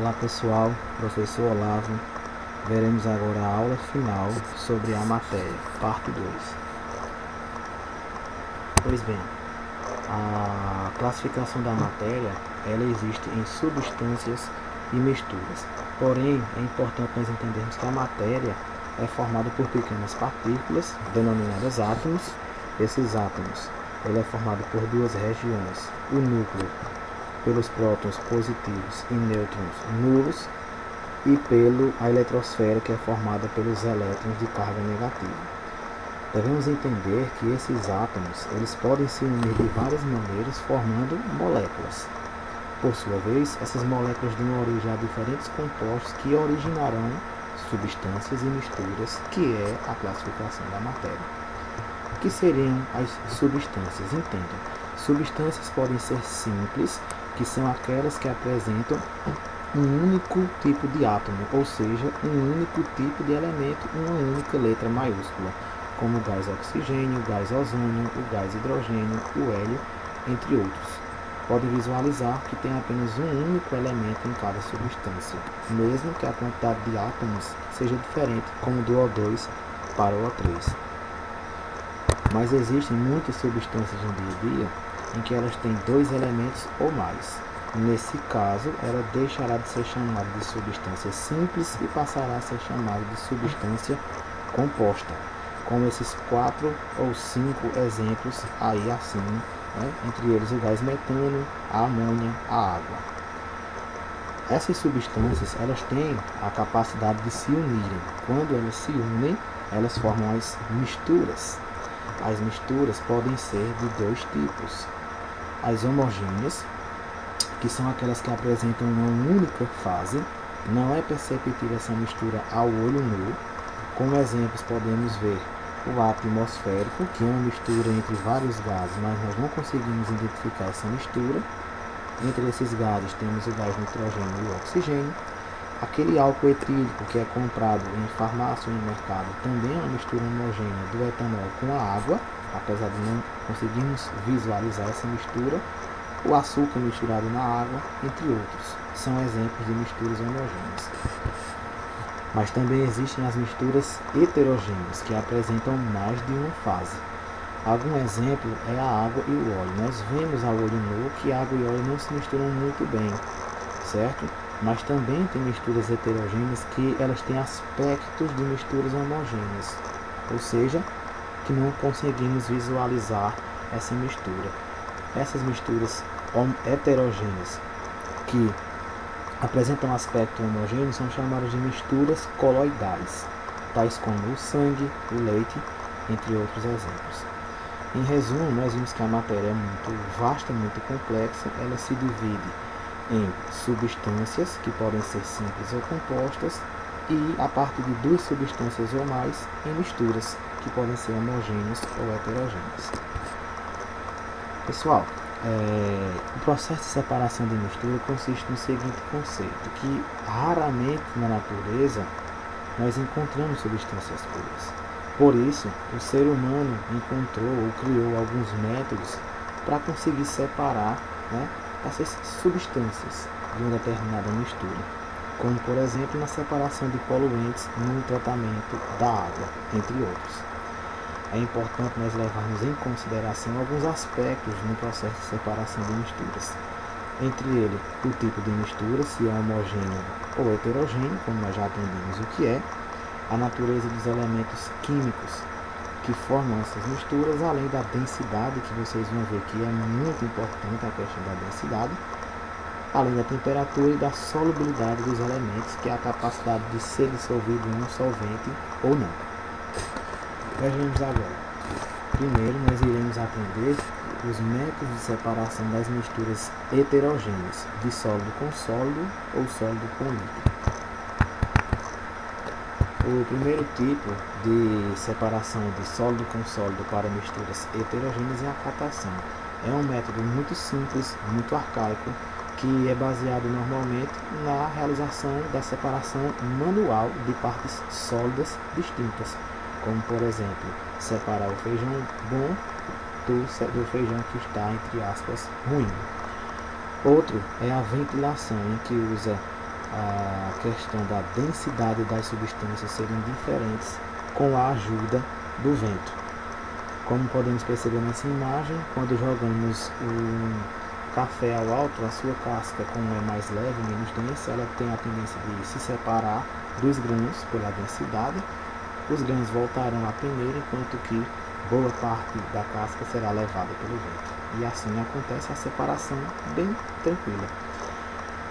Olá pessoal, professor Olavo. Veremos agora a aula final sobre a matéria, parte 2. Pois bem, a classificação da matéria, ela existe em substâncias e misturas. Porém, é importante nós entendermos que a matéria é formada por pequenas partículas, denominadas átomos. Esses átomos, ele é formado por duas regiões, o núcleo pelos prótons positivos e nêutrons nulos e a eletrosfera, que é formada pelos elétrons de carga negativa. Devemos entender que esses átomos eles podem se unir de várias maneiras, formando moléculas. Por sua vez, essas moléculas dão origem a diferentes compostos que originarão substâncias e misturas, que é a classificação da matéria. O que seriam as substâncias? Entendam. Substâncias podem ser simples, que são aquelas que apresentam um único tipo de átomo, ou seja, um único tipo de elemento, uma única letra maiúscula, como o gás oxigênio, o gás ozônio, o gás hidrogênio, o hélio, entre outros. Podem visualizar que tem apenas um único elemento em cada substância, mesmo que a quantidade de átomos seja diferente, como do O2 para o O3. Mas existem muitas substâncias no dia a dia em que elas têm dois elementos ou mais. Nesse caso, ela deixará de ser chamada de substância simples e passará a ser chamada de substância composta, como esses 4 ou 5 exemplos aí acima, entre eles o gás metano, a amônia, a água. Essas substâncias elas têm a capacidade de se unirem. Quando elas se unem, elas formam as misturas. As misturas podem ser de dois tipos: as homogêneas, que são aquelas que apresentam uma única fase, não é perceptível essa mistura ao olho nu. Como exemplos podemos ver o ar atmosférico, que é uma mistura entre vários gases, mas nós não conseguimos identificar essa mistura. Entre esses gases temos o gás nitrogênio e o oxigênio. Aquele álcool etílico que é comprado em farmácia ou no mercado também é uma mistura homogênea do etanol com a água, apesar de não conseguirmos visualizar essa mistura. O açúcar misturado na água, entre outros, são exemplos de misturas homogêneas. Mas também existem as misturas heterogêneas, que apresentam mais de uma fase. Algum exemplo é a água e o óleo. Nós vemos ao olho nu que água e óleo não se misturam muito bem, certo? Mas também tem misturas heterogêneas que elas têm aspectos de misturas homogêneas, ou seja, que não conseguimos visualizar essa mistura. Essas misturas heterogêneas que apresentam aspecto homogêneo são chamadas de misturas coloidais, tais como o sangue, o leite, entre outros exemplos. Em resumo, nós vimos que a matéria é muito vasta, muito complexa. Ela se divide em substâncias, que podem ser simples ou compostas, e a partir de duas substâncias ou mais, em misturas, que podem ser homogêneas ou heterogêneas. Pessoal, o processo de separação de mistura consiste no seguinte conceito, que raramente na natureza nós encontramos substâncias puras. Por isso, o ser humano encontrou ou criou alguns métodos para conseguir separar, essas substâncias de uma determinada mistura, como por exemplo na separação de poluentes no tratamento da água, entre outros. É importante nós levarmos em consideração alguns aspectos no processo de separação de misturas. Entre ele, o tipo de mistura, se é homogêneo ou heterogêneo, como nós já aprendemos o que é, a natureza dos elementos químicos que formam essas misturas, além da densidade, que vocês vão ver que é muito importante a questão da densidade, além da temperatura e da solubilidade dos elementos, que é a capacidade de ser dissolvido em um solvente ou não. Vejamos agora. Primeiro, nós iremos aprender os métodos de separação das misturas heterogêneas, de sólido com sólido ou sólido com líquido. O primeiro tipo de separação de sólido com sólido para misturas heterogêneas é a catação. É um método muito simples, muito arcaico, que é baseado normalmente na realização da separação manual de partes sólidas distintas, como por exemplo, separar o feijão bom do feijão que está, entre aspas, ruim. Outro é a ventilação, em que usa a questão da densidade das substâncias serem diferentes com a ajuda do vento. Como podemos perceber nessa imagem, quando jogamos o café ao alto, a sua casca, como é mais leve, menos densa, ela tem a tendência de se separar dos grãos pela densidade. Os grãos voltarão à peneira, enquanto que boa parte da casca será levada pelo vento. E assim acontece a separação bem tranquila.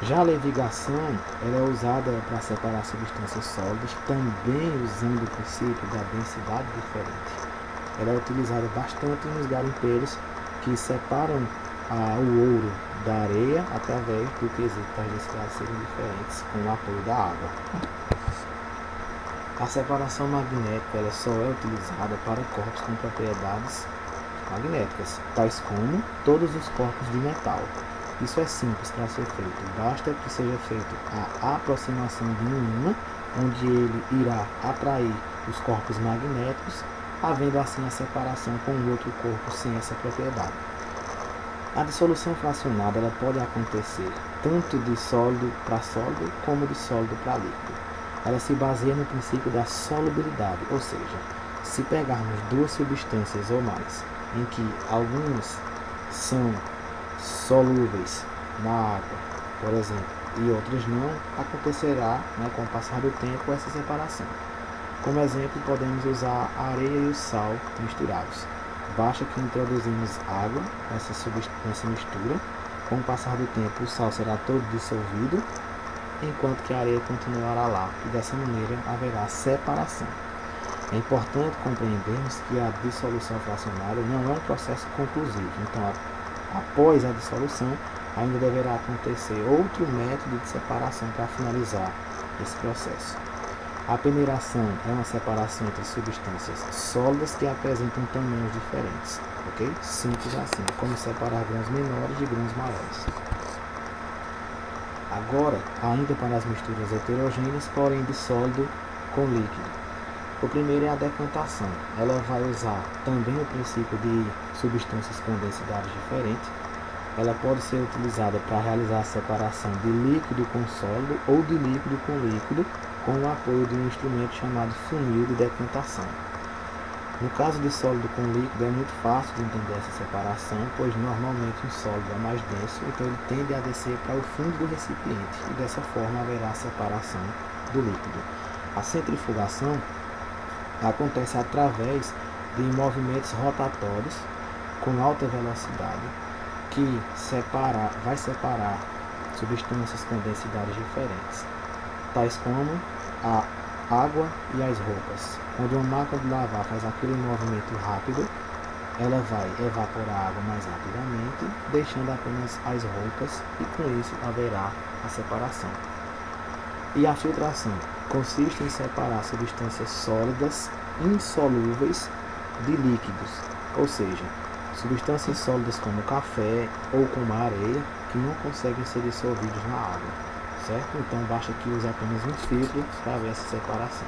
Já a levigação, ela é usada para separar substâncias sólidas, também usando o princípio da densidade diferente. Ela é utilizada bastante nos garimpeiros que separam o ouro da areia através do quesito das densidades serem diferentes com o apoio da água. A separação magnética ela só é utilizada para corpos com propriedades magnéticas, tais como todos os corpos de metal. Isso é simples para ser feito, basta que seja feita a aproximação de um ímã, onde ele irá atrair os corpos magnéticos, havendo assim a separação com o outro corpo sem essa propriedade. A dissolução fracionada ela pode acontecer tanto de sólido para sólido como de sólido para líquido. Ela se baseia no princípio da solubilidade, ou seja, se pegarmos duas substâncias ou mais, em que algumas são solúveis na água, por exemplo, e outras não, acontecerá, com o passar do tempo, essa separação. Como exemplo, podemos usar a areia e o sal misturados. Basta que introduzimos água nessa mistura. Com o passar do tempo, o sal será todo dissolvido, enquanto que a areia continuará lá, e dessa maneira haverá separação. É importante compreendermos que a dissolução fracionária não é um processo conclusivo. Então, após a dissolução, ainda deverá acontecer outro método de separação para finalizar esse processo. A peneiração é uma separação entre substâncias sólidas que apresentam tamanhos diferentes, ok? Simples assim, como separar grãos menores de grãos maiores. Agora, ainda para as misturas heterogêneas, porém de sólido com líquido. O primeiro é a decantação. Ela vai usar também o princípio de substâncias com densidades diferentes. Ela pode ser utilizada para realizar a separação de líquido com sólido ou de líquido com líquido, com o apoio de um instrumento chamado funil de decantação. No caso de sólido com líquido é muito fácil de entender essa separação, pois normalmente um sólido é mais denso, então ele tende a descer para o fundo do recipiente e dessa forma haverá a separação do líquido. A centrifugação acontece através de movimentos rotatórios com alta velocidade que vai separar substâncias com densidades diferentes, tais como a água e as roupas. Quando uma máquina de lavar faz aquele movimento rápido, ela vai evaporar a água mais rapidamente, deixando apenas as roupas, e com isso haverá a separação. E a filtração consiste em separar substâncias sólidas insolúveis de líquidos, ou seja, substâncias sólidas como café ou como a areia que não conseguem ser dissolvidos na água, certo? Então basta que use apenas um filtro para ver essa separação.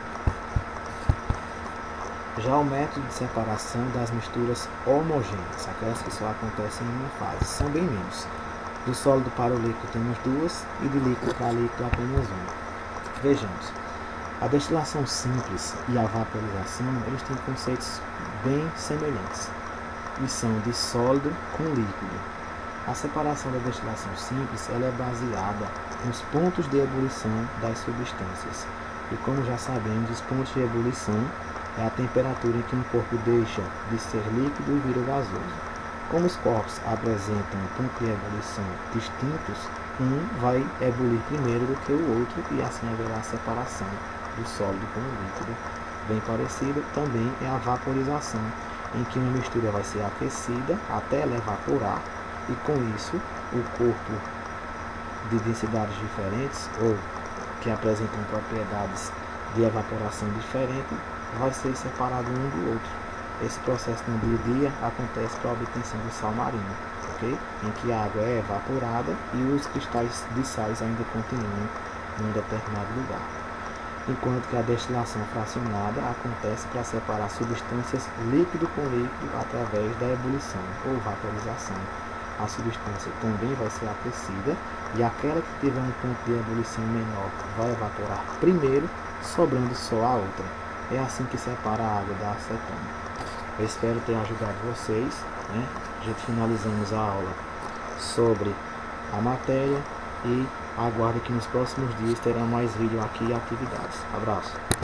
Já o método de separação das misturas homogêneas, aquelas que só acontecem em uma fase, são bem menos. Do sólido para o líquido temos duas e de líquido para líquido apenas uma. Vejamos. A destilação simples e a vaporização, eles têm conceitos bem semelhantes e são de sólido com líquido. A separação da destilação simples ela é baseada nos pontos de ebulição das substâncias. E como já sabemos, os pontos de ebulição é a temperatura em que um corpo deixa de ser líquido e vira gasoso. Como os corpos apresentam pontos de ebulição distintos, um vai ebulir primeiro do que o outro e assim haverá a separação do sólido com o líquido. Bem parecido também é a vaporização, em que uma mistura vai ser aquecida até ela evaporar e com isso o corpo de densidades diferentes ou que apresentam propriedades de evaporação diferentes vai ser separado um do outro. Esse processo no dia a dia acontece para a obtenção do sal marinho, ok? Em que a água é evaporada e os cristais de sais ainda continuam em um determinado lugar. Enquanto que a destilação fracionada acontece para separar substâncias líquido com líquido através da ebulição ou vaporização. a substância também vai ser aquecida e aquela que tiver um ponto de ebulição menor vai evaporar primeiro, sobrando só a outra. É assim que separa a água da acetona. Eu espero ter ajudado vocês, né? A gente finalizamos a aula sobre a matéria e aguardo que nos próximos dias terá mais vídeo aqui e atividades. Abraço!